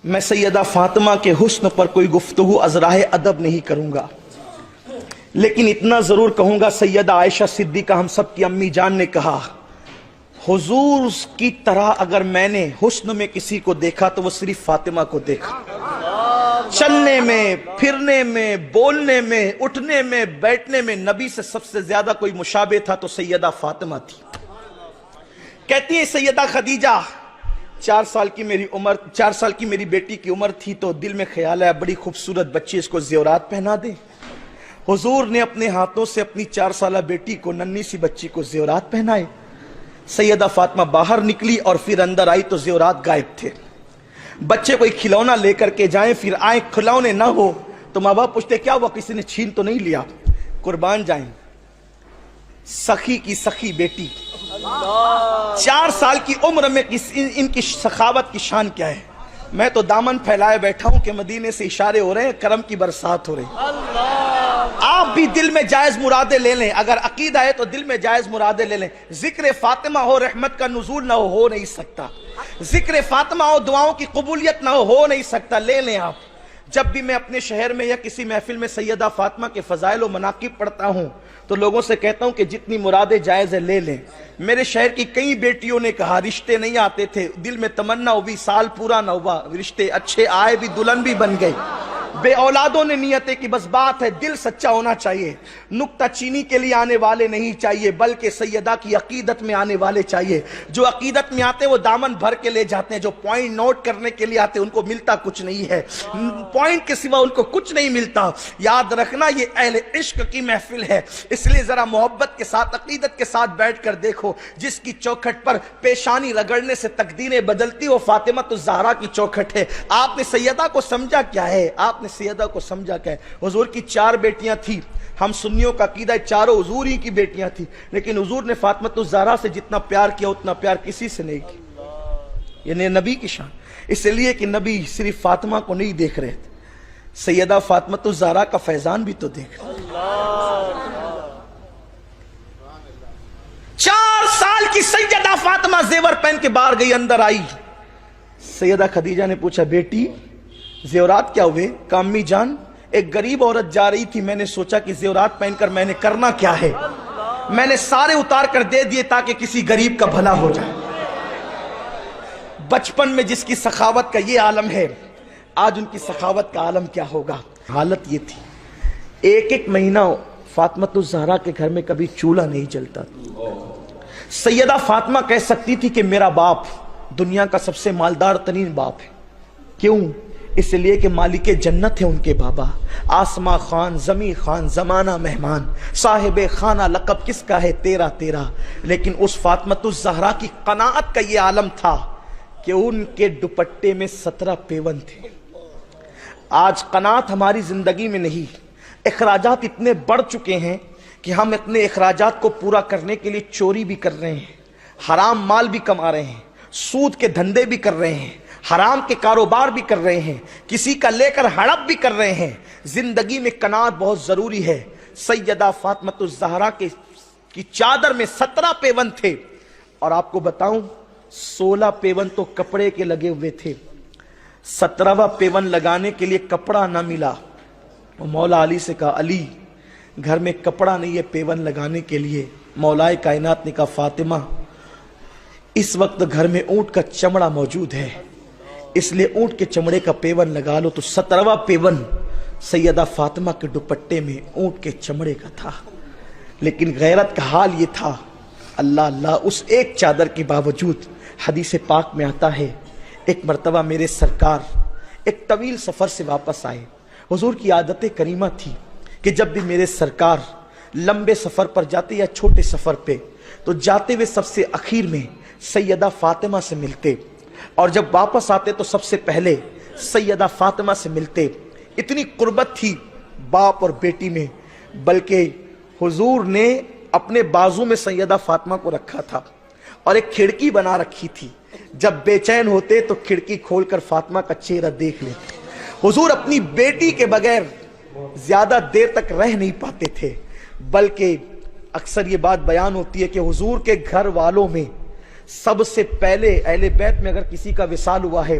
میں سیدہ فاطمہ کے حسن پر کوئی گفتگو از راہ ادب نہیں کروں گا، لیکن اتنا ضرور کہوں گا، سیدہ عائشہ صدیقہ ہم سب کی امی جان نے کہا، حضور کی طرح اگر میں نے حسن میں کسی کو دیکھا تو وہ صرف فاطمہ کو دیکھا۔ چلنے میں، پھرنے میں، بولنے میں، اٹھنے میں، بیٹھنے میں نبی سے سب سے زیادہ کوئی مشابہ تھا تو سیدہ فاطمہ تھی۔ کہتی ہیں سیدہ خدیجہ، 4 سال کی میری بیٹی کی عمر تھی تو دل میں خیال آیا بڑی خوبصورت بچی، اس کو زیورات پہنا دیں۔ حضور نے اپنے ہاتھوں سے اپنی 4 سالہ بیٹی کو، ننھی سی بچی کو زیورات پہنائے۔ سیدہ فاطمہ باہر نکلی اور پھر اندر آئی تو زیورات غائب تھے۔ بچے کوئی کھلونا لے کر کے جائیں پھر آئیں، کھلونے نہ ہو تو ماں باپ پوچھتے کیا ہوا، کسی نے چھین تو نہیں لیا؟ قربان جائیں، سخی کی سخی بیٹی، 4 سال کی عمر میں ان کی سخاوت کی شان کیا ہے۔ میں تو دامن پھیلائے بیٹھا ہوں کہ مدینے سے اشارے ہو رہے ہیں، کرم کی برسات ہو رہی ہے۔ آپ بھی دل میں جائز مرادیں لے لیں، اگر عقیدہ ہے تو دل میں جائز مرادیں لے لیں۔ ذکر فاطمہ ہو رحمت کا نزول نہ ہو نہیں سکتا، ذکر فاطمہ ہو دعاؤں کی قبولیت نہ ہو نہیں سکتا، لے لیں آپ۔ جب بھی میں اپنے شہر میں یا کسی محفل میں سیدہ فاطمہ کے فضائل و مناقب پڑھتا ہوں تو لوگوں سے کہتا ہوں کہ جتنی مرادیں جائز ہے لے لیں۔ میرے شہر کی کئی بیٹیوں نے کہا رشتے نہیں آتے تھے، دل میں تمنا ہوئی، سال پورا نہ ہوا، رشتے اچھے آئے بھی، دلہن بھی بن گئی۔ بے اولادوں نے نیتیں کی، بس بات ہے دل سچا ہونا چاہیے، نکتہ چینی کے لیے آنے والے نہیں چاہیے، بلکہ سیدہ کی عقیدت میں آنے والے چاہیے۔ جو عقیدت میں آتے ہیں وہ دامن بھر کے لے جاتے ہیں، جو پوائنٹ نوٹ کرنے کے لیے آتے ہیں ان کو ملتا کچھ نہیں ہے، پوائنٹ کے سوا ان کو کچھ نہیں ملتا۔ یاد رکھنا یہ اہل عشق کی محفل ہے، اس لیے ذرا محبت کے ساتھ، عقیدت کے ساتھ بیٹھ کر دیکھو، جس کی چوکھٹ پر پیشانی رگڑنے سے تقدیریں بدلتی وہ فاطمہ الزہرا کی چوکھٹ ہے۔ آپ نے سیدہ کو سمجھا کیا ہے؟ آپ نے سیدہ کو سمجھا کیا ہے؟ حضور کی 4 بیٹیاں تھیں، ہم سنیوں کا عقیدہ ہے چاروں حضور ہی کی بیٹیاں تھیں، لیکن حضور نے فاطمہ الزہرا سے جتنا پیار کیا اتنا پیار کسی سے نہیں کیا۔ یعنی نبی کی شان، اس لیے کہ نبی صرف فاطمہ کو نہیں دیکھ رہے تھے، سیدہ فاطمہ الزہرا کا فیضان بھی تو دیکھ رہے تھے۔ 4 سال کی سیدہ فاطمہ زیور پہن کے باہر گئی، اندر آئی، سیدہ خدیجہ نے پوچھا بیٹی زیورات کیا ہوئے؟ امی جان ایک غریب عورت جا رہی تھی، میں نے سوچا کہ زیورات پہن کر میں نے کرنا کیا ہے، میں نے سارے اتار کر دے دیے تاکہ کسی غریب کا بھلا ہو جائے۔ بچپن میں جس کی سخاوت کا یہ عالم ہے، آج ان کی سخاوت کا عالم کیا ہوگا۔ حالت یہ تھی، ایک مہینہ فاطمہ الزہرا کے گھر میں کبھی چولہا نہیں جلتا۔ سیدہ فاطمہ کہہ سکتی تھی کہ میرا باپ دنیا کا سب سے مالدار ترین باپ ہے، کیوں؟ اس لیے کہ مالک جنت ہے ان کے بابا، آسماں خان، زمیں خان، زمانہ مہمان، صاحب خانہ لقب کس کا ہے؟ تیرا تیرا۔ لیکن اس فاطمہ الزہرا کی قناعت کا یہ عالم تھا کہ ان کے دوپٹے میں 17 پیون تھے۔ آج قناعت ہماری زندگی میں نہیں، اخراجات اتنے بڑھ چکے ہیں کہ ہم اپنے اخراجات کو پورا کرنے کے لیے چوری بھی کر رہے ہیں، حرام مال بھی کما رہے ہیں، سود کے دھندے بھی کر رہے ہیں، حرام کے کاروبار بھی کر رہے ہیں، کسی کا لے کر ہڑپ بھی کر رہے ہیں۔ زندگی میں قناعت بہت ضروری ہے۔ سیدہ فاطمہ الزہرا کی چادر میں 17 پیون تھے، اور آپ کو بتاؤں 16 پیون تو کپڑے کے لگے ہوئے تھے، 17واں پیون لگانے کے لیے کپڑا نہ ملا۔ مولا علی سے کہا علی گھر میں کپڑا نہیں ہے پیون لگانے کے لیے۔ مولا کائنات نے کہا فاطمہ اس وقت گھر میں اونٹ کا چمڑا موجود ہے، اس لیے اونٹ کے چمڑے کا پیون لگا لو۔ تو 17واں پیون سیدہ فاطمہ کے دوپٹے میں اونٹ کے چمڑے کا تھا۔ لیکن غیرت کا حال یہ تھا، اللہ اللہ، اس ایک چادر کے باوجود حدیث پاک میں آتا ہے ایک مرتبہ میرے سرکار ایک طویل سفر سے واپس آئے۔ حضور کی عادت کریمہ تھی کہ جب بھی میرے سرکار لمبے سفر پر جاتے یا چھوٹے سفر پہ تو جاتے ہوئے سب سے اخیر میں سیدہ فاطمہ سے ملتے، اور جب واپس آتے تو سب سے پہلے سیدہ فاطمہ سے ملتے۔ اتنی قربت تھی باپ اور بیٹی میں، بلکہ حضور نے اپنے بازو میں سیدہ فاطمہ کو رکھا تھا اور ایک کھڑکی بنا رکھی تھی، جب بے چین ہوتے تو کھڑکی کھول کر فاطمہ کا چہرہ دیکھ لیتے۔ حضور اپنی بیٹی کے بغیر زیادہ دیر تک رہ نہیں پاتے تھے، بلکہ اکثر یہ بات بیان ہوتی ہے کہ حضور کے گھر والوں میں سب سے پہلے اہل بیت میں اگر کسی کا وصال ہوا ہے